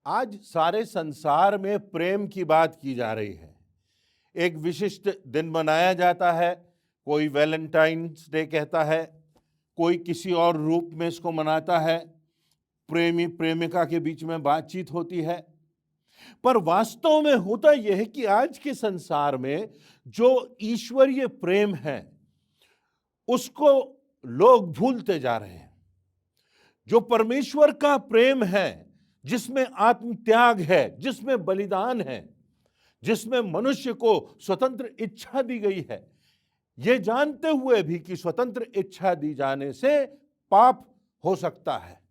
आज सारे संसार में प्रेम की बात की जा रही है। एक विशिष्ट दिन मनाया जाता है, कोई वैलेंटाइंस डे कहता है, कोई किसी और रूप में इसको मनाता है। प्रेमी प्रेमिका के बीच में बातचीत होती है, पर वास्तव में होता यह है कि आज के संसार में जो ईश्वरीय प्रेम है उसको लोग भूलते जा रहे हैं। जो परमेश्वर का प्रेम है, जिसमें आत्म त्याग है, जिसमें बलिदान है, जिसमें मनुष्य को स्वतंत्र इच्छा दी गई है, यह जानते हुए भी कि स्वतंत्र इच्छा दी जाने से पाप हो सकता है,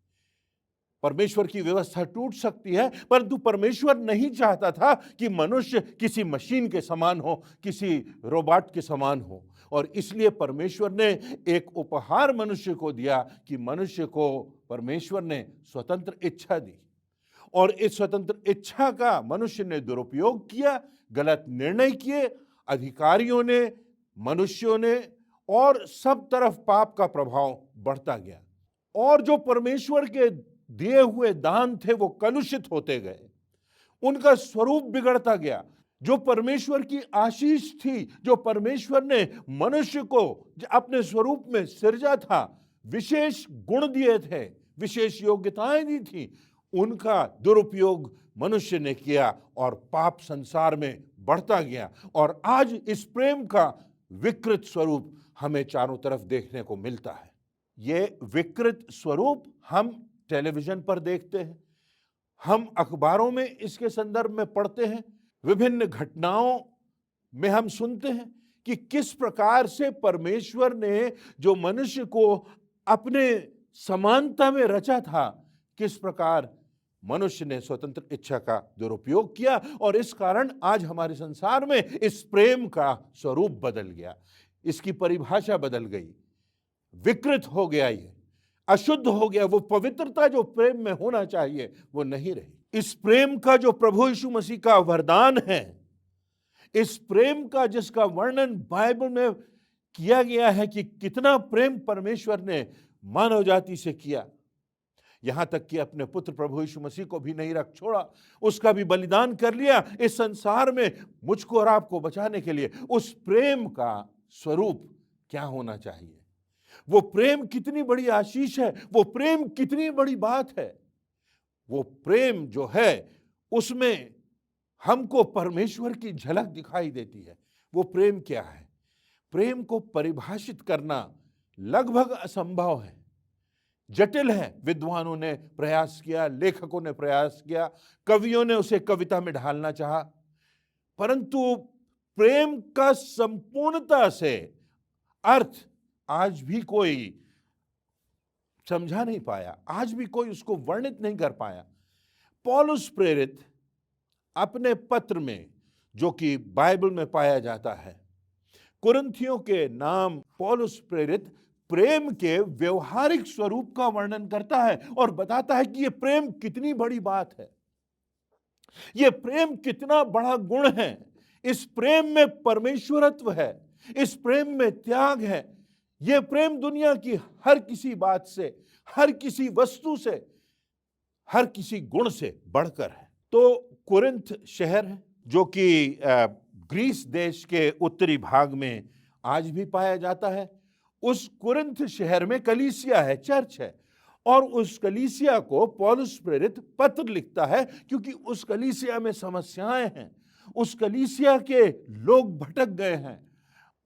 परमेश्वर की व्यवस्था टूट सकती है, परंतु परमेश्वर नहीं चाहता था कि मनुष्य किसी मशीन के समान हो, किसी रोबोट के समान हो। और इसलिए परमेश्वर ने एक उपहार मनुष्य को दिया कि मनुष्य को परमेश्वर ने स्वतंत्र इच्छा दी, और इस स्वतंत्र इच्छा का मनुष्य ने दुरुपयोग किया, गलत निर्णय किए, अधिकारियों ने, मनुष्यों ने, और सब तरफ पाप का प्रभाव बढ़ता गया। और जो परमेश्वर के दिए हुए दान थे वो कलुषित होते गए, उनका स्वरूप बिगड़ता गया। जो परमेश्वर की आशीष थी, जो परमेश्वर ने मनुष्य को अपने स्वरूप में सृजा था, विशेष गुण दिए थे, विशेष योग्यताएं दी थी, उनका दुरुपयोग मनुष्य ने किया और पाप संसार में बढ़ता गया। और आज इस प्रेम का विकृत स्वरूप हमें चारों तरफ देखने को मिलता है। ये विकृत स्वरूप हम टेलीविजन पर देखते हैं, हम अखबारों में इसके संदर्भ में पढ़ते हैं, विभिन्न घटनाओं में हम सुनते हैं कि किस प्रकार से परमेश्वर ने जो मनुष्य को अपने समानता में रचा था, किस प्रकार मनुष्य ने स्वतंत्र इच्छा का दुरुपयोग किया। और इस कारण आज हमारे संसार में इस प्रेम का स्वरूप बदल गया, इसकी परिभाषा बदल गई, विकृत हो गया, ये अशुद्ध हो गया। वो पवित्रता जो प्रेम में होना चाहिए वो नहीं रही। इस प्रेम का जो प्रभु यीशु मसीह का वरदान है, इस प्रेम का जिसका वर्णन बाइबल में किया गया है कि कितना प्रेम परमेश्वर ने मानव जाति से किया, यहां तक कि अपने पुत्र प्रभु यीशु मसीह को भी नहीं रख छोड़ा, उसका भी बलिदान कर लिया इस संसार में मुझको और आपको बचाने के लिए। उस प्रेम का स्वरूप क्या होना चाहिए? वो प्रेम कितनी बड़ी आशीष है, वो प्रेम कितनी बड़ी बात है। वो प्रेम जो है उसमें हमको परमेश्वर की झलक दिखाई देती है। वो प्रेम क्या है? प्रेम को परिभाषित करना लगभग असंभव है, जटिल है। विद्वानों ने प्रयास किया, लेखकों ने प्रयास किया, कवियों ने उसे कविता में ढालना चाहा, परंतु प्रेम का संपूर्णता से अर्थ आज भी कोई समझा नहीं पाया, आज भी कोई उसको वर्णित नहीं कर पाया। पौलुस प्रेरित अपने पत्र में, जो कि बाइबल में पाया जाता है, कुरिन्थियों के नाम पौलुस प्रेरित प्रेम के व्यवहारिक स्वरूप का वर्णन करता है और बताता है कि यह प्रेम कितनी बड़ी बात है, यह प्रेम कितना बड़ा गुण है। इस प्रेम में परमेश्वरत्व है, इस प्रेम में त्याग है। यह प्रेम दुनिया की हर किसी बात से, हर किसी वस्तु से, हर किसी गुण से बढ़कर है। तो कुरिन्थ शहर है, जो कि ग्रीस देश के उत्तरी भाग में आज भी पाया जाता है, उस कुरिन्थ शहर में कलीसिया है, चर्च है, और उस कलीसिया को पौलुस प्रेरित पत्र लिखता है क्योंकि उस कलीसिया में समस्याएं हैं, उस कलीसिया के लोग भटक गए हैं।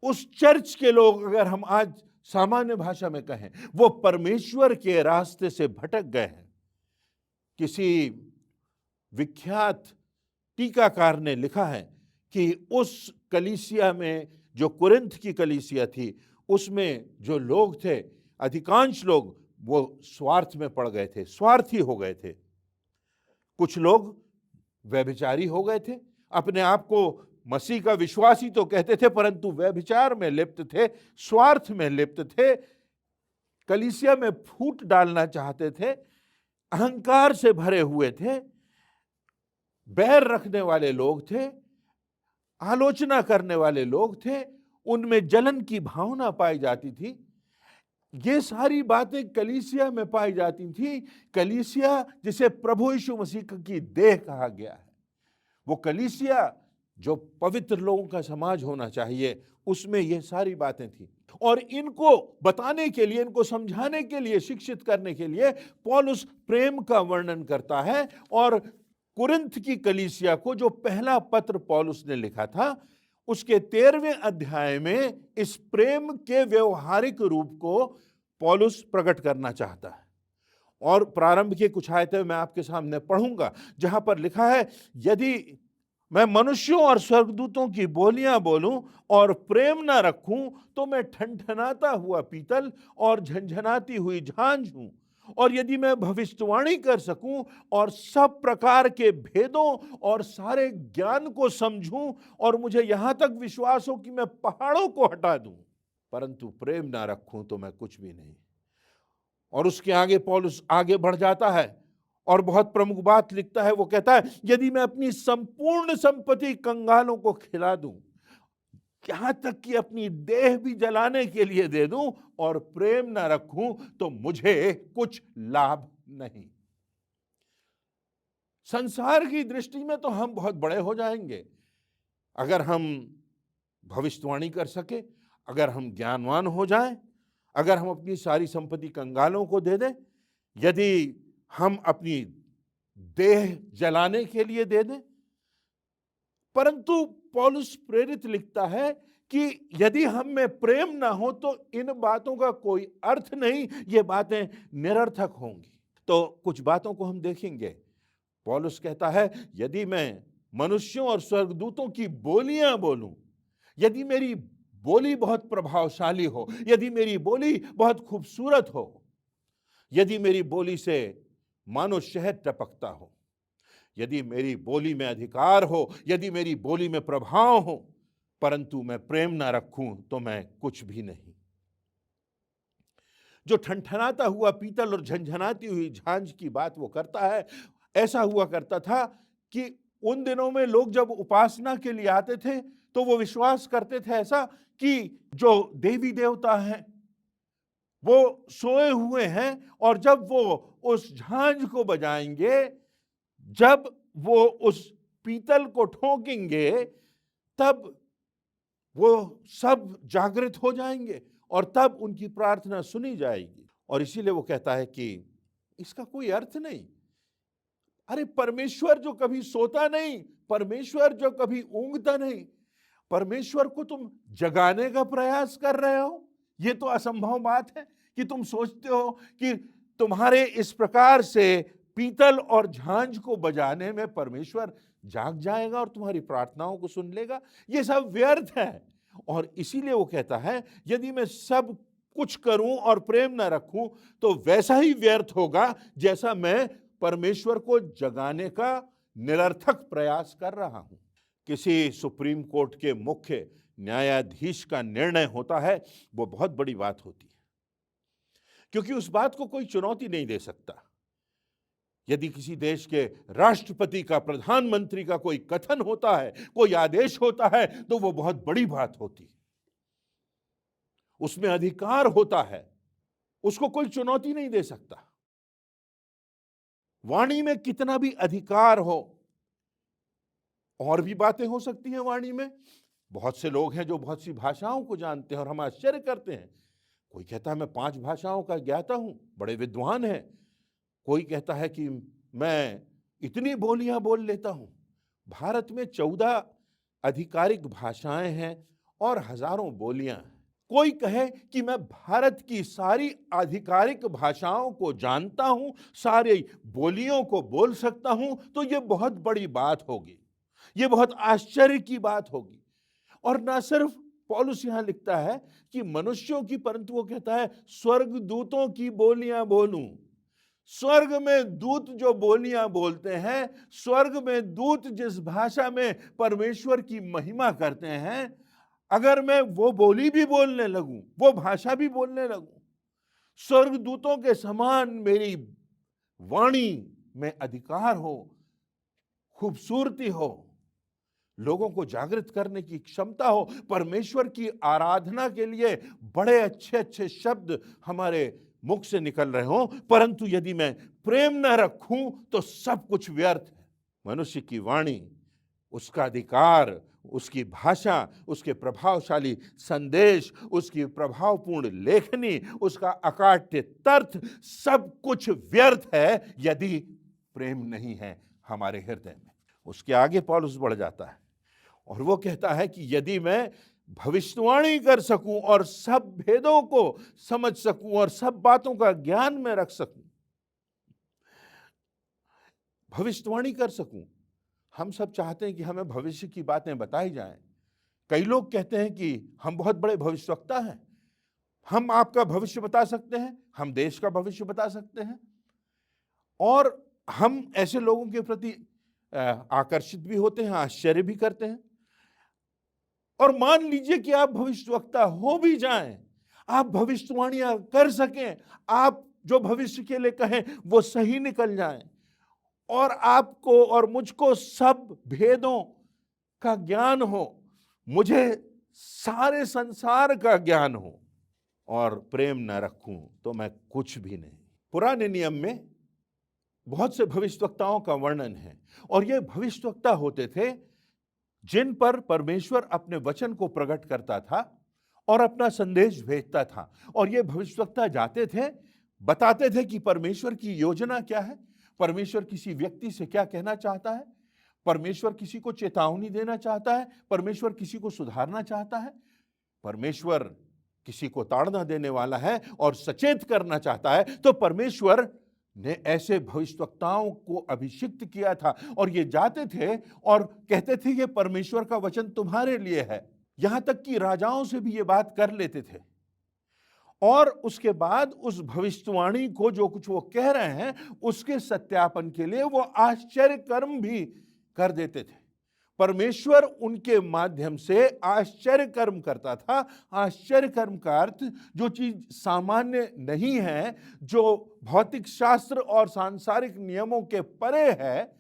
उस चर्च के लोग, अगर हम आज सामान्य भाषा में कहें, वो परमेश्वर के रास्ते से भटक गए हैं। किसी विख्यात टीकाकार ने लिखा है कि उस कलीसिया में, जो कुरिन्थ की कलीसिया थी, उसमें जो लोग थे, अधिकांश लोग वो स्वार्थ में पड़ गए थे, स्वार्थी हो गए थे। कुछ लोग व्यभिचारी हो गए थे, अपने आप को मसीह का विश्वासी तो कहते थे, परंतु व्यभिचार में लिप्त थे, स्वार्थ में लिप्त थे, कलीसिया में फूट डालना चाहते थे, अहंकार से भरे हुए थे, बैर रखने वाले लोग थे, आलोचना करने वाले लोग थे, उनमें जलन की भावना पाई जाती थी। ये सारी बातें कलीसिया में पाई जाती थी। कलीसिया जिसे प्रभु यीशु मसीह की देह कहा गया है, वो कलीसिया जो पवित्र लोगों का समाज होना चाहिए, उसमें ये सारी बातें थी। और इनको बताने के लिए, इनको समझाने के लिए, शिक्षित करने के लिए पौलुस प्रेम का वर्णन करता है। और कुरिन्थ की कलीसिया को जो पहला पत्र पौलुस ने लिखा था, उसके 13वें अध्याय में इस प्रेम के व्यवहारिक रूप को पौलुस प्रकट करना चाहता है। और प्रारंभ के कुछ आयतें मैं आपके सामने पढ़ूंगा, जहां पर लिखा है, यदि मैं मनुष्यों और स्वर्गदूतों की बोलियां बोलूं और प्रेम ना रखूं तो मैं ठनठनाता हुआ पीतल और झंझनाती हुई झांझ हूं। और यदि मैं भविष्यवाणी कर सकूं और सब प्रकार के भेदों और सारे ज्ञान को समझूं, और मुझे यहां तक विश्वास हो कि मैं पहाड़ों को हटा दूं, परंतु प्रेम ना रखूं तो मैं कुछ भी नहीं। और उसके आगे पौलुस आगे बढ़ जाता है और बहुत प्रमुख बात लिखता है। वो कहता है, यदि मैं अपनी संपूर्ण संपत्ति कंगालों को खिला दूं, यहां तक कि अपनी देह भी जलाने के लिए दे दूं, और प्रेम ना रखूं तो मुझे कुछ लाभ नहीं। संसार की दृष्टि में तो हम बहुत बड़े हो जाएंगे अगर हम भविष्यवाणी कर सके, अगर हम ज्ञानवान हो जाएं, अगर हम अपनी सारी संपत्ति कंगालों को दे दें, यदि हम अपनी देह जलाने के लिए दे दें। परंतु पौलुस प्रेरित लिखता है कि यदि हम में प्रेम ना हो तो इन बातों का कोई अर्थ नहीं, ये बातें निरर्थक होंगी। तो कुछ बातों को हम देखेंगे। पौलुस कहता है, यदि मैं मनुष्यों और स्वर्गदूतों की बोलियां बोलूं, यदि मेरी बोली बहुत प्रभावशाली हो, यदि मेरी बोली बहुत खूबसूरत हो, यदि मेरी बोली से मानो शहद टपकता हो, यदि मेरी बोली में अधिकार हो, यदि मेरी बोली में प्रभाव हो, परंतु मैं प्रेम ना रखूं तो मैं कुछ भी नहीं। जो ठनठनाता हुआ पीतल और झंझनाती हुई झांझ की बात वो करता है, ऐसा हुआ करता था कि उन दिनों में लोग जब उपासना के लिए आते थे तो वो विश्वास करते थे ऐसा कि जो देवी देवता हैं वो सोए हुए हैं, और जब वो उस झांझ को बजाएंगे, जब वो उस पीतल को ठोकेंगे, तब वो सब जागृत हो जाएंगे और तब उनकी प्रार्थना सुनी जाएगी। और इसीलिए वो कहता है कि इसका कोई अर्थ नहीं। अरे परमेश्वर जो कभी सोता नहीं, परमेश्वर जो कभी ऊंघता नहीं, परमेश्वर को तुम जगाने का प्रयास कर रहे हो। ये तो असंभव बात है कि तुम सोचते हो कि तुम्हारे इस प्रकार से पीतल और झांझ को बजाने में परमेश्वर जाग जाएगा और तुम्हारी प्रार्थनाओं को सुन लेगा। ये सब व्यर्थ है। और इसीलिए वो कहता है, यदि मैं सब कुछ करूं और प्रेम ना रखूं तो वैसा ही व्यर्थ होगा जैसा मैं परमेश्वर को जगाने का निरर्थक प्रयास कर रहा हूं। किसी सुप्रीम कोर्ट के मुख्य न्यायाधीश का निर्णय होता है, वो बहुत बड़ी बात होती है, क्योंकि उस बात को कोई चुनौती नहीं दे सकता। यदि किसी देश के राष्ट्रपति का, प्रधानमंत्री का कोई कथन होता है, कोई आदेश होता है, तो वो बहुत बड़ी बात होती है, उसमें अधिकार होता है, उसको कोई चुनौती नहीं दे सकता। वाणी में कितना भी अधिकार हो, और भी बातें हो सकती हैं वाणी में। बहुत से लोग हैं जो बहुत सी भाषाओं को जानते हैं और हम आश्चर्य करते हैं। कोई कहता है मैं 5 भाषाओं का ज्ञाता हूं, बड़े विद्वान हैं। कोई कहता है कि मैं इतनी बोलियां बोल लेता हूं। भारत में 14 आधिकारिक भाषाएं हैं और हजारों बोलियां हैं। कोई कहे कि मैं भारत की सारी आधिकारिक भाषाओं को जानता हूं, सारी बोलियों को बोल सकता हूं, तो यह बहुत बड़ी बात होगी, ये बहुत आश्चर्य की बात होगी। और ना सिर्फ पौलुस यहां लिखता है कि मनुष्यों की, परंतु वो कहता है स्वर्गदूतों की बोलियां बोलूं। स्वर्ग में दूत जो बोलियां बोलते हैं, स्वर्ग में दूत जिस भाषा में परमेश्वर की महिमा करते हैं, अगर मैं वो बोली भी बोलने लगूं, वो भाषा भी बोलने लगूं, स्वर्गदूतों के समान मेरी वाणी में अधिकार हो, खूबसूरती हो, लोगों को जागृत करने की क्षमता हो, परमेश्वर की आराधना के लिए बड़े अच्छे अच्छे शब्द हमारे मुख से निकल रहे हों, परंतु यदि मैं प्रेम न रखूं तो सब कुछ व्यर्थ है। मनुष्य की वाणी, उसका अधिकार, उसकी भाषा, उसके प्रभावशाली संदेश, उसकी प्रभावपूर्ण लेखनी, उसका अकाट्य तर्क, सब कुछ व्यर्थ है यदि प्रेम नहीं है हमारे हृदय में। उसके आगे पौलुस बढ़ जाता है और वो कहता है कि यदि मैं भविष्यवाणी कर सकूं और सब भेदों को समझ सकूं और सब बातों का ज्ञान में रख सकूं, भविष्यवाणी कर सकूं। हम सब चाहते हैं कि हमें भविष्य की बातें बताई जाएं। कई लोग कहते हैं कि हम बहुत बड़े भविष्यवक्ता हैं, हम आपका भविष्य बता सकते हैं, हम देश का भविष्य बता सकते हैं, और हम ऐसे लोगों के प्रति आकर्षित भी होते हैं, आश्चर्य भी करते हैं। और मान लीजिए कि आप भविष्यवक्ता हो भी जाएं, आप भविष्यवाणियां कर सकें, आप जो भविष्य के लिए कहें वो सही निकल जाएं, और आपको और मुझको सब भेदों का ज्ञान हो, मुझे सारे संसार का ज्ञान हो, और प्रेम न रखूं तो मैं कुछ भी नहीं। पुराने नियम में बहुत से भविष्यवक्ताओं का वर्णन है, और ये भविष्यवक्ता होते थे जिन पर परमेश्वर अपने वचन को प्रकट करता था और अपना संदेश भेजता था। और ये भविष्यवक्ता जाते थे, बताते थे कि परमेश्वर की योजना क्या है, परमेश्वर किसी व्यक्ति से क्या कहना चाहता है, परमेश्वर किसी को चेतावनी देना चाहता है, परमेश्वर किसी को सुधारना चाहता है, परमेश्वर किसी को ताड़ना देने वाला है और सचेत करना चाहता है। तो परमेश्वर ने ऐसे भविष्यवक्ताओं को अभिषिक्त किया था, और ये जाते थे और कहते थे ये परमेश्वर का वचन तुम्हारे लिए है। यहां तक कि राजाओं से भी ये बात कर लेते थे, और उसके बाद उस भविष्यवाणी को, जो कुछ वो कह रहे हैं, उसके सत्यापन के लिए वो आश्चर्य कर्म भी कर देते थे। परमेश्वर उनके माध्यम से आश्चर्य कर्म करता था। आश्चर्य कर्म का अर्थ जो चीज सामान्य नहीं है, जो भौतिक शास्त्र और सांसारिक नियमों के परे है,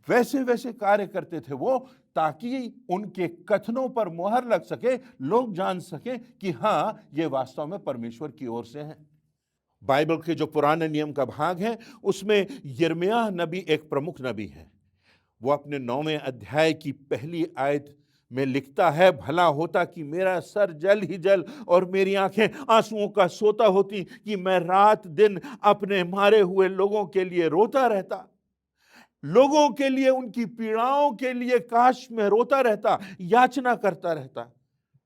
वैसे वैसे कार्य करते थे वो, ताकि उनके कथनों पर मुहर लग सके, लोग जान सके कि हाँ, ये वास्तव में परमेश्वर की ओर से है। बाइबल के जो पुराने नियम का भाग है, उसमें यिर्मयाह नबी एक प्रमुख नबी है। वो अपने 9वें अध्याय की पहली आयत में लिखता है, भला होता कि मेरा सर जल ही जल और मेरी आंखें आंसुओं का सोता होती, कि मैं रात दिन अपने मारे हुए लोगों के लिए रोता रहता, लोगों के लिए, उनकी पीड़ाओं के लिए काश में रोता रहता, याचना करता रहता।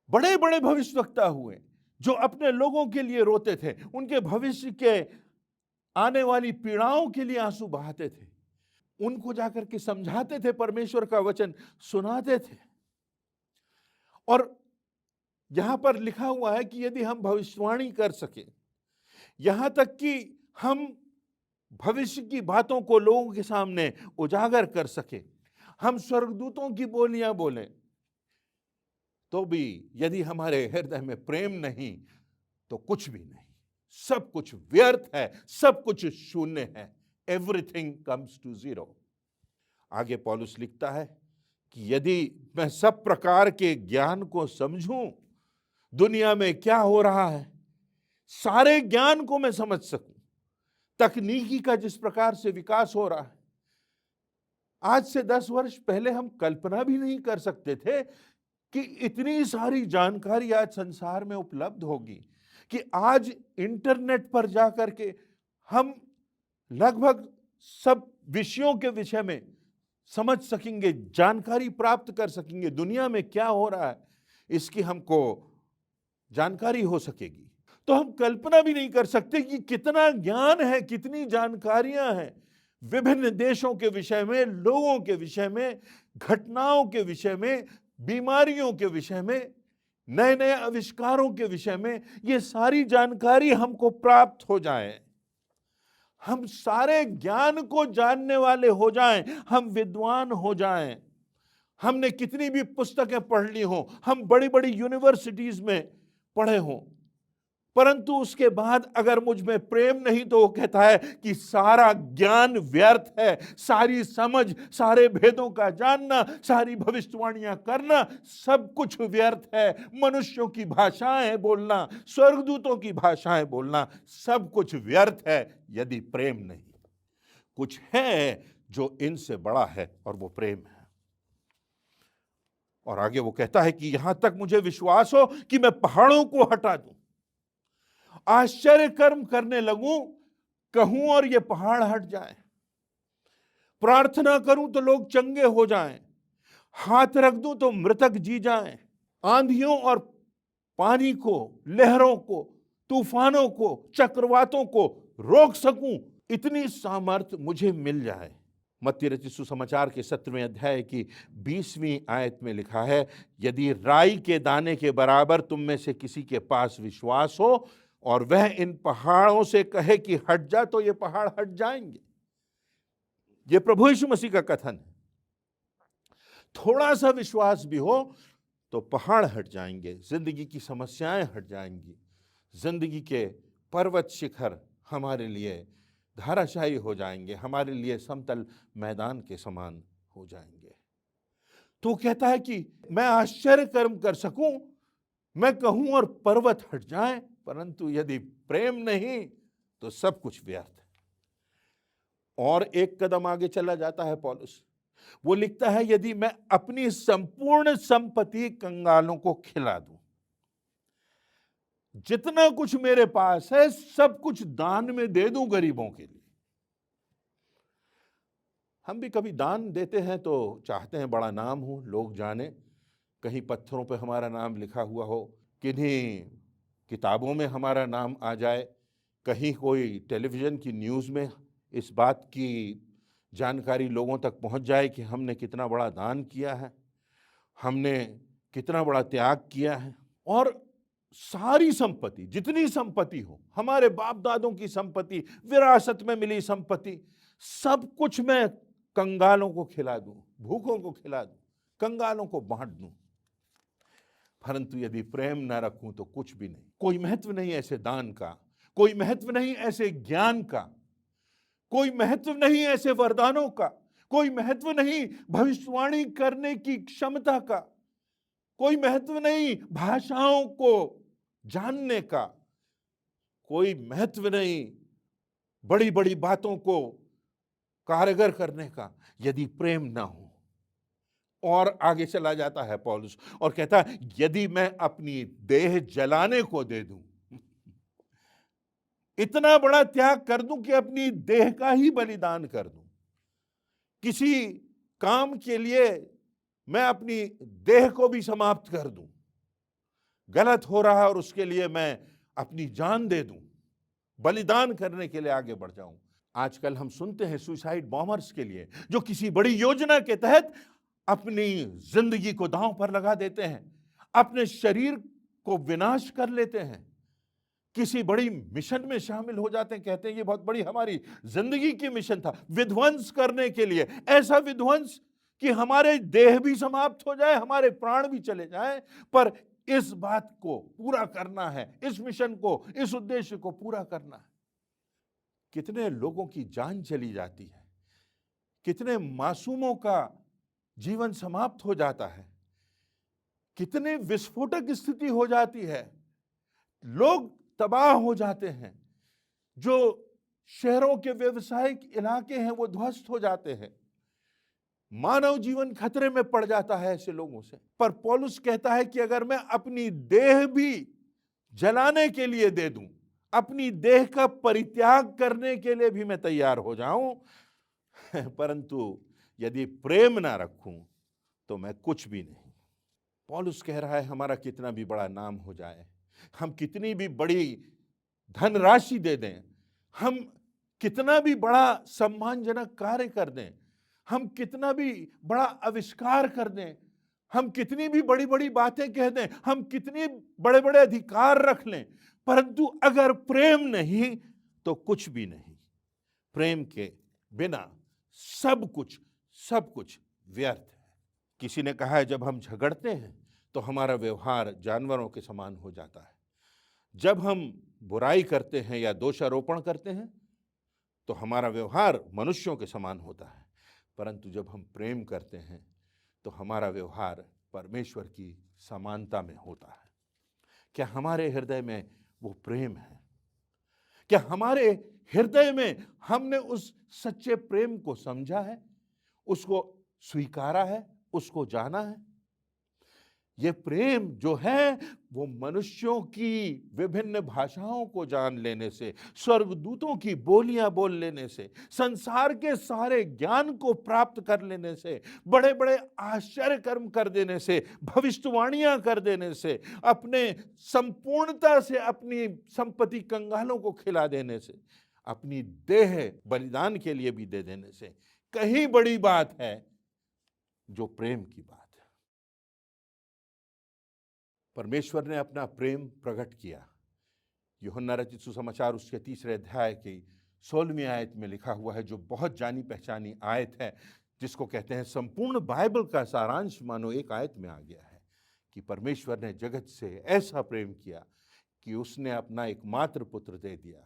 बड़े बड़े भविष्यवक्ता हुए जो अपने लोगों के लिए रोते थे, उनके भविष्य के आने वाली पीड़ाओं के लिए आंसू बहाते थे, उनको जाकर के समझाते थे, परमेश्वर का वचन सुनाते थे। और यहां पर लिखा हुआ है कि यदि हम भविष्यवाणी कर सके, यहां तक कि हम भविष्य की बातों को लोगों के सामने उजागर कर सके, हम स्वर्गदूतों की बोलियां बोलें, तो भी यदि हमारे हृदय में प्रेम नहीं तो कुछ भी नहीं, सब कुछ व्यर्थ है, सब कुछ शून्य है। Everything comes to zero. आगे पौलुस लिखता है कि यदि मैं सब प्रकार के ज्ञान को समझूं, दुनिया में क्या हो रहा है, सारे ज्ञान को मैं समझ सकूं, तकनीकी का जिस प्रकार से विकास हो रहा है, आज से 10 वर्ष पहले हम कल्पना भी नहीं कर सकते थे कि इतनी सारी जानकारी आज संसार में उपलब्ध होगी, कि आज इंटरनेट पर जाकर के हम लगभग सब विषयों के विषय में समझ सकेंगे, जानकारी प्राप्त कर सकेंगे, दुनिया में क्या हो रहा है इसकी हमको जानकारी हो सकेगी। तो हम कल्पना भी नहीं कर सकते कि कितना ज्ञान है, कितनी जानकारियां हैं विभिन्न देशों के विषय में, लोगों के विषय में, घटनाओं के विषय में, बीमारियों के विषय में, नए नए आविष्कारों के विषय में। ये सारी जानकारी हमको प्राप्त हो जाए, हम सारे ज्ञान को जानने वाले हो जाएं, हम विद्वान हो जाएं, हमने कितनी भी पुस्तकें पढ़ ली हो, हम बड़ी बड़ी यूनिवर्सिटीज में पढ़े हों, परंतु उसके बाद अगर मुझ में प्रेम नहीं तो वो कहता है कि सारा ज्ञान व्यर्थ है, सारी समझ, सारे भेदों का जानना, सारी भविष्यवाणियां करना, सब कुछ व्यर्थ है। मनुष्यों की भाषाएं बोलना, स्वर्गदूतों की भाषाएं बोलना, सब कुछ व्यर्थ है यदि प्रेम नहीं। कुछ है जो इनसे बड़ा है और वो प्रेम है। और आगे वो कहता है कि यहां तक मुझे विश्वास हो कि मैं पहाड़ों को हटा दूं, आश्चर्य कर्म करने लगूं, कहूं और ये पहाड़ हट जाए, प्रार्थना करूं तो लोग चंगे हो जाएं, हाथ रख दूं तो मृतक जी जाएं, आंधियों और पानी को, लहरों को, तूफानों को, चक्रवातों को रोक सकूं, इतनी सामर्थ मुझे मिल जाए। मत्ती रचित सुसमाचार के 17वें अध्याय की 20वीं आयत में लिखा है, यदि राई के दाने के बराबर तुम में से किसी के पास विश्वास हो और वह इन पहाड़ों से कहे कि हट जा, तो ये पहाड़ हट जाएंगे। ये प्रभु यीशु मसीह का कथन है। थोड़ा सा विश्वास भी हो तो पहाड़ हट जाएंगे, जिंदगी की समस्याएं हट जाएंगी, जिंदगी के पर्वत शिखर हमारे लिए धाराशायी हो जाएंगे, हमारे लिए समतल मैदान के समान हो जाएंगे। तो कहता है कि मैं आश्चर्य कर्म कर सकूं, मैं कहूं और पर्वत हट जाए, परंतु यदि प्रेम नहीं तो सब कुछ व्यर्थ है। और एक कदम आगे चला जाता है पौलुस, वो लिखता है यदि मैं अपनी संपूर्ण संपत्ति कंगालों को खिला दूं, जितना कुछ मेरे पास है सब कुछ दान में दे दूं गरीबों के लिए। हम भी कभी दान देते हैं तो चाहते हैं बड़ा नाम हो, लोग जाने, कहीं पत्थरों पे हमारा नाम लिखा हुआ हो, किन्हीं किताबों में हमारा नाम आ जाए, कहीं कोई टेलीविज़न की न्यूज़ में इस बात की जानकारी लोगों तक पहुंच जाए कि हमने कितना बड़ा दान किया है, हमने कितना बड़ा त्याग किया है। और सारी संपत्ति, जितनी संपत्ति हो, हमारे बाप दादों की संपत्ति, विरासत में मिली संपत्ति, सब कुछ मैं कंगालों को खिला दूं, भूखों को खिला दूं, कंगालों को बांट दूं, परंतु यदि प्रेम न रखूं तो कुछ भी नहीं। कोई महत्व नहीं ऐसे दान का, कोई महत्व नहीं ऐसे ज्ञान का, कोई महत्व नहीं ऐसे वरदानों का, कोई महत्व नहीं भविष्यवाणी करने की क्षमता का, कोई महत्व नहीं भाषाओं को जानने का, कोई महत्व नहीं बड़ी बड़ी बातों को कारगर करने का, यदि प्रेम ना हो। और आगे चला जाता है पौलुस और कहता है यदि मैं अपनी देह जलाने को दे दूं, इतना बड़ा त्याग कर दूं कि अपनी देह का ही बलिदान कर दूं, किसी काम के लिए मैं अपनी देह को भी समाप्त कर दूं, गलत हो रहा है और उसके लिए मैं अपनी जान दे दूं, बलिदान करने के लिए आगे बढ़ जाऊं। आजकल हम सुनते हैं सुसाइड बॉम्बर्स के लिए जो किसी बड़ी योजना के तहत अपनी जिंदगी को दांव पर लगा देते हैं, अपने शरीर को विनाश कर लेते हैं, किसी बड़ी मिशन में शामिल हो जाते हैं, कहते हैं ये बहुत बड़ी हमारी जिंदगी की मिशन था, विध्वंस करने के लिए, ऐसा विध्वंस कि हमारे देह भी समाप्त हो जाए, हमारे प्राण भी चले जाए, पर इस बात को पूरा करना है, इस मिशन को, इस उद्देश्य को पूरा करना है। कितने लोगों की जान चली जाती है, कितने मासूमों का जीवन समाप्त हो जाता है, कितने विस्फोटक स्थिति हो जाती है, लोग तबाह हो जाते हैं, जो शहरों के व्यवसायिक इलाके हैं वो ध्वस्त हो जाते हैं, मानव जीवन खतरे में पड़ जाता है ऐसे लोगों से। पर पौलुस कहता है कि अगर मैं अपनी देह भी जलाने के लिए दे दूं, अपनी देह का परित्याग करने के लिए भी मैं तैयार हो जाऊं, परंतु यदि प्रेम ना रखूं तो मैं कुछ भी नहीं। पौलुस कह रहा है हमारा कितना भी बड़ा नाम हो जाए, हम कितनी भी बड़ी धनराशि दे दें, हम कितना भी बड़ा सम्मानजनक कार्य कर दें, हम कितना भी बड़ा आविष्कार कर दें, हम कितनी भी बड़ी बड़ी बातें कह दें, हम कितने बड़े बड़े अधिकार रख लें, परंतु अगर प्रेम नहीं तो कुछ भी नहीं। प्रेम के बिना सब कुछ व्यर्थ है। किसी ने कहा है जब हम झगड़ते हैं तो हमारा व्यवहार जानवरों के समान हो जाता है। जब हम बुराई करते हैं या दोषारोपण करते हैं तो हमारा व्यवहार मनुष्यों के समान होता है, परंतु जब हम प्रेम करते हैं तो हमारा व्यवहार परमेश्वर की समानता में होता है। क्या हमारे हृदय में वो प्रेम है? क्या हमारे हृदय में हमने उस सच्चे प्रेम को समझा है, उसको स्वीकारा है, उसको जाना है? ये प्रेम जो है वो मनुष्यों की विभिन्न भाषाओं को जान लेने से, स्वर्गदूतों की बोलियां बोल लेने से, संसार के सारे ज्ञान को प्राप्त कर लेने से, बड़े बड़े आश्चर्य कर्म कर देने से, भविष्यवाणियां कर देने से, अपने संपूर्णता से अपनी संपत्ति कंगालों को खिला देने से, अपनी देह बलिदान के लिए भी दे देने से कहीं बड़ी बात है जो प्रेम की बात है। परमेश्वर ने अपना प्रेम प्रकट किया। यूहन्ना रचित सुसमाचार उसके 3 अध्याय की 16वीं आयत में लिखा हुआ है, जो बहुत जानी पहचानी आयत है, जिसको कहते हैं संपूर्ण बाइबल का सारांश मानो एक आयत में आ गया है कि परमेश्वर ने जगत से ऐसा प्रेम किया कि उसने अपना एकमात्र पुत्र दे दिया,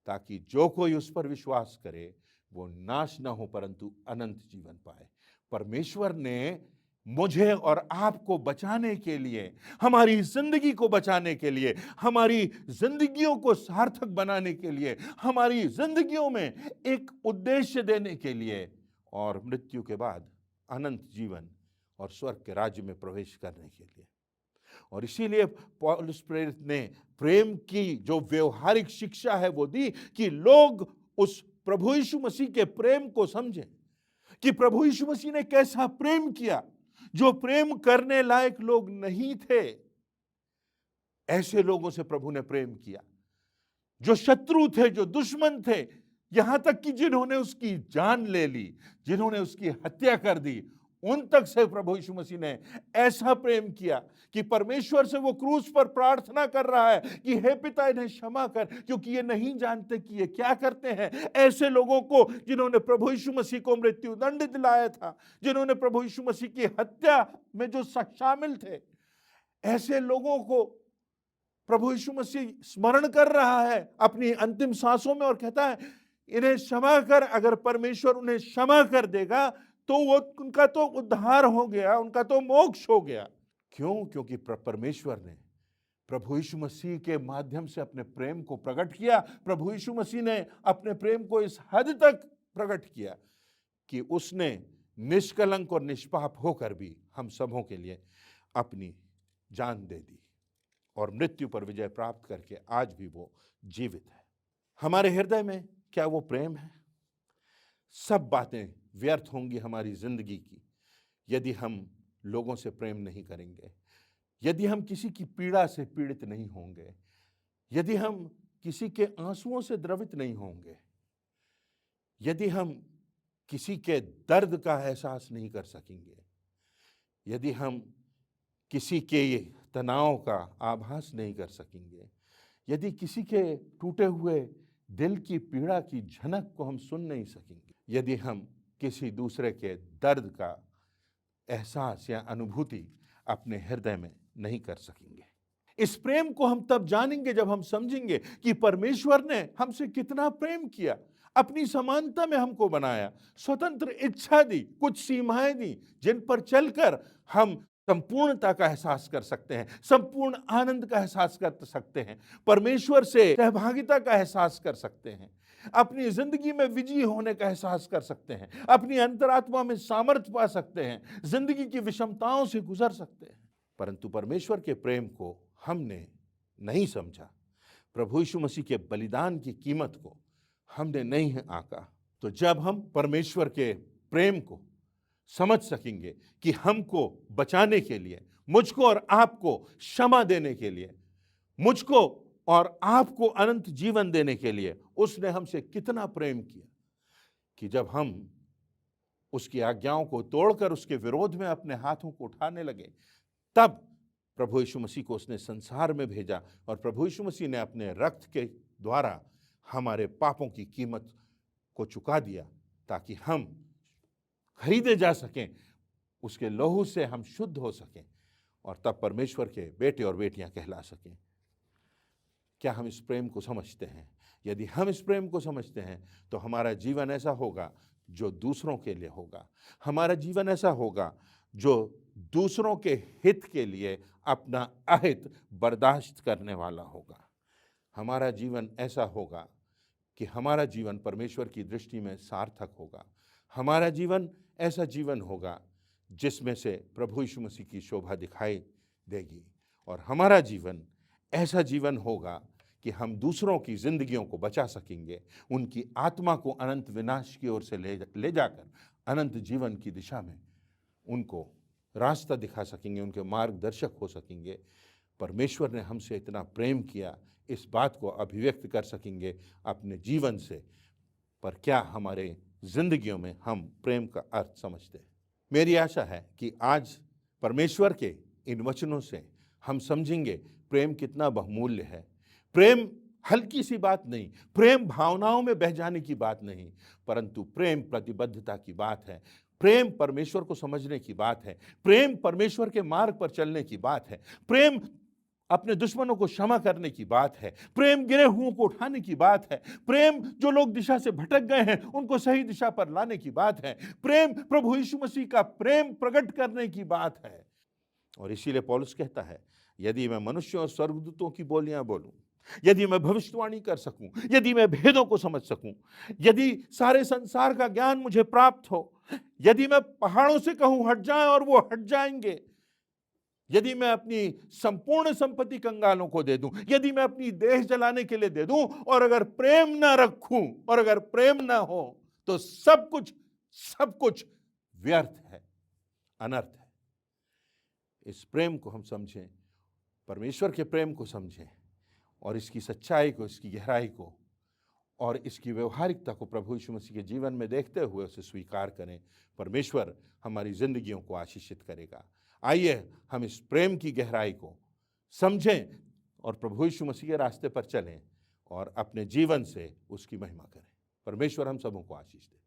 ताकि जो कोई उस पर विश्वास करे वो नाश न हो परंतु अनंत जीवन पाए। परमेश्वर ने मुझे और आपको बचाने के लिए, हमारी जिंदगी को बचाने के लिए, हमारी जिंदगियों को सार्थक बनाने के लिए, हमारी जिंदगियों में एक उद्देश्य देने के लिए और मृत्यु के बाद अनंत जीवन और स्वर्ग के राज्य में प्रवेश करने के लिए। और इसीलिए पौलुस प्रेरित ने प्रेम की जो व्यवहारिक शिक्षा है वो दी कि लोग उस प्रभु यीशु मसीह के प्रेम को समझें कि प्रभु यीशु मसीह ने कैसा प्रेम किया। जो प्रेम करने लायक लोग नहीं थे, ऐसे लोगों से प्रभु ने प्रेम किया। जो शत्रु थे, जो दुश्मन थे, यहां तक कि जिन्होंने उसकी जान ले ली, जिन्होंने उसकी हत्या कर दी, उन तक से प्रभु यीशु मसीह ने ऐसा प्रेम किया कि परमेश्वर से वो क्रूस पर प्रार्थना कर रहा है कि हे पिता इन्हें क्षमा कर, क्योंकि ये नहीं जानते कि ये क्या करते हैं। ऐसे लोगों को जिन्होंने प्रभु यीशु मसीह को मृत्यु दंड दिलाया था, जिन्होंने प्रभु यीशु मसीह की हत्या में जो शामिल थे, ऐसे लोगों को प्रभु यीशु मसीह स्मरण कर रहा है अपनी अंतिम सांसों में और कहता है इन्हें क्षमा कर। अगर परमेश्वर उन्हें क्षमा कर देगा तो वो उनका तो उद्धार हो गया, उनका तो मोक्ष हो गया। क्यों? क्योंकि परमेश्वर ने प्रभु यीशु मसीह के माध्यम से अपने प्रेम को प्रकट किया। प्रभु यीशु मसीह ने अपने प्रेम को इस हद तक प्रकट किया कि उसने निष्कलंक और निष्पाप होकर भी हम सबों के लिए अपनी जान दे दी और मृत्यु पर विजय प्राप्त करके आज भी वो जीवित है। हमारे हृदय में क्या वो प्रेम है? सब बातें व्यर्थ होंगी हमारी जिंदगी की यदि हम लोगों से प्रेम नहीं करेंगे, यदि हम किसी की पीड़ा से पीड़ित नहीं होंगे, यदि हम किसी के आंसुओं से द्रवित नहीं होंगे, यदि हम किसी के दर्द का एहसास नहीं कर सकेंगे, यदि हम किसी के तनाव का आभास नहीं कर सकेंगे, यदि किसी के टूटे हुए दिल की पीड़ा की झनक को हम सुन नहीं सकेंगे, यदि हम किसी दूसरे के दर्द का एहसास या अनुभूति अपने हृदय में नहीं कर सकेंगे। इस प्रेम को हम तब जानेंगे जब हम समझेंगे कि परमेश्वर ने हमसे कितना प्रेम किया, अपनी समानता में हमको बनाया, स्वतंत्र इच्छा दी, कुछ सीमाएं दी जिन पर चलकर हम संपूर्णता का एहसास कर सकते हैं, संपूर्ण आनंद का एहसास कर सकते हैं, परमेश्वर से सहभागिता का एहसास कर सकते हैं, अपनी जिंदगी में विजयी होने का एहसास कर सकते हैं, अपनी अंतरात्मा में सामर्थ्य पा सकते हैं, जिंदगी की विषमताओं से गुजर सकते हैं। परंतु परमेश्वर के प्रेम को हमने नहीं समझा, प्रभु यीशु मसीह के बलिदान की कीमत को हमने नहीं आंका। तो जब हम परमेश्वर के प्रेम को समझ सकेंगे कि हमको बचाने के लिए, मुझको और आपको क्षमा देने के लिए, मुझको और आपको अनंत जीवन देने के लिए उसने हमसे कितना प्रेम किया कि जब हम उसकी आज्ञाओं को तोड़कर उसके विरोध में अपने हाथों को उठाने लगे, तब प्रभु यीशु मसीह को उसने संसार में भेजा और प्रभु यीशु मसीह ने अपने रक्त के द्वारा हमारे पापों की कीमत को चुका दिया ताकि हम खरीदे जा सकें, उसके लहू से हम शुद्ध हो सकें और तब परमेश्वर के बेटे और बेटियां कहला सकें। क्या हम इस प्रेम को समझते हैं? यदि हम इस प्रेम को समझते हैं तो हमारा जीवन ऐसा होगा जो दूसरों के लिए होगा। हमारा जीवन ऐसा होगा जो दूसरों के हित के लिए अपना अहित बर्दाश्त करने वाला होगा। हमारा जीवन ऐसा होगा कि हमारा जीवन परमेश्वर की दृष्टि में सार्थक होगा। हमारा जीवन ऐसा जीवन होगा जिसमें से प्रभु यीशु मसीह की शोभा दिखाई देगी। और हमारा जीवन ऐसा जीवन होगा कि हम दूसरों की जिंदगियों को बचा सकेंगे, उनकी आत्मा को अनंत विनाश की ओर से ले जाकर अनंत जीवन की दिशा में उनको रास्ता दिखा सकेंगे, उनके मार्गदर्शक हो सकेंगे। परमेश्वर ने हमसे इतना प्रेम किया, इस बात को अभिव्यक्त कर सकेंगे अपने जीवन से। पर क्या हमारे जिंदगियों में हम प्रेम का अर्थ समझते हैं? मेरी आशा है कि आज परमेश्वर के इन वचनों से हम समझेंगे प्रेम कितना बहुमूल्य है। प्रेम हल्की सी बात नहीं, प्रेम भावनाओं में बह जाने की बात नहीं, परंतु प्रेम प्रतिबद्धता की बात है। प्रेम परमेश्वर को समझने की बात है। प्रेम परमेश्वर के मार्ग पर चलने की बात है। प्रेम अपने दुश्मनों को क्षमा करने की बात है। प्रेम गिरे हुओं को उठाने की बात है। प्रेम जो लोग दिशा से भटक गए हैं उनको सही दिशा पर लाने की बात है। प्रेम प्रभु यीशु मसीह का प्रेम प्रकट करने की बात है। और इसीलिए पौलुस कहता है, यदि मैं मनुष्यों और स्वर्गदूतों की बोलियां बोलूं, यदि मैं भविष्यवाणी कर सकूं, यदि मैं भेदों को समझ सकूं, यदि सारे संसार का ज्ञान मुझे प्राप्त हो, यदि मैं पहाड़ों से कहूं हट जाएं और वो हट जाएंगे, यदि मैं अपनी संपूर्ण संपत्ति कंगालों को दे दूं, यदि मैं अपनी देह जलाने के लिए दे दूं, और अगर प्रेम ना रखूं और अगर प्रेम ना हो तो सब कुछ व्यर्थ है, अनर्थ है। इस प्रेम को हम समझें, परमेश्वर के प्रेम को समझें और इसकी सच्चाई को, इसकी गहराई को और इसकी व्यवहारिकता को प्रभु यीशु मसीह के जीवन में देखते हुए उसे स्वीकार करें। परमेश्वर हमारी जिंदगियों को आशीषित करेगा। आइए हम इस प्रेम की गहराई को समझें और प्रभु यीशु मसीह के रास्ते पर चलें और अपने जीवन से उसकी महिमा करें। परमेश्वर हम सबों को आशीष दे।